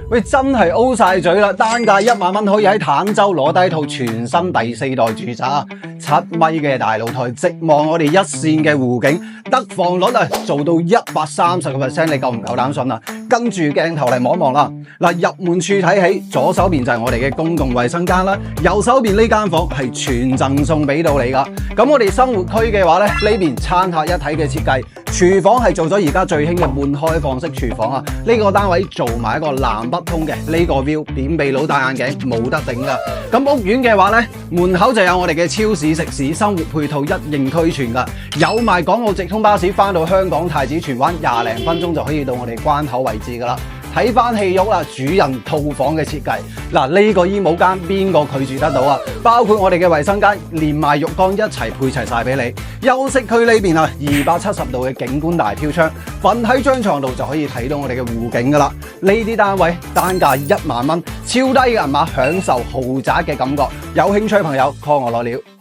喂，真係 O 晒嘴啦！單價1萬蚊可以喺坦洲攞低套全新第4代住宅，7米嘅大露台，直望我哋一線嘅湖景，得房率啊做到130%，你夠唔夠膽信啊？跟住鏡頭嚟望一望啦，嗱，入門處睇起，左手邊就係我哋嘅公共衛生間啦，右手邊呢間房係全贈送俾到你噶。咁我哋生活區嘅話咧，呢邊餐客一體嘅設計，廚房係做咗而家最興嘅半開放式廚房啊！呢個單位做埋一個南北通嘅呢個 view，扁鼻佬戴眼鏡冇得頂噶。咁屋苑嘅話咧，門口就有我哋嘅超市、食肆、生活配套一應俱全噶，有埋港澳直通巴士翻到香港太子荃灣20零分鐘就可以到我哋關口位置噶啦。睇翻戲肉啦，主人套房嘅設計，嗱，呢個衣帽間邊個拒絕得到啊？包括我哋嘅衛生間，連埋浴缸一齊配齊晒俾你。休息區呢邊啊，270度嘅景觀大飄窗，瞓喺張床度就可以睇到我哋嘅湖景噶啦。呢啲單位單價1萬蚊，超低嘅銀碼享受豪宅嘅感覺。有興趣朋友 call 我攞料。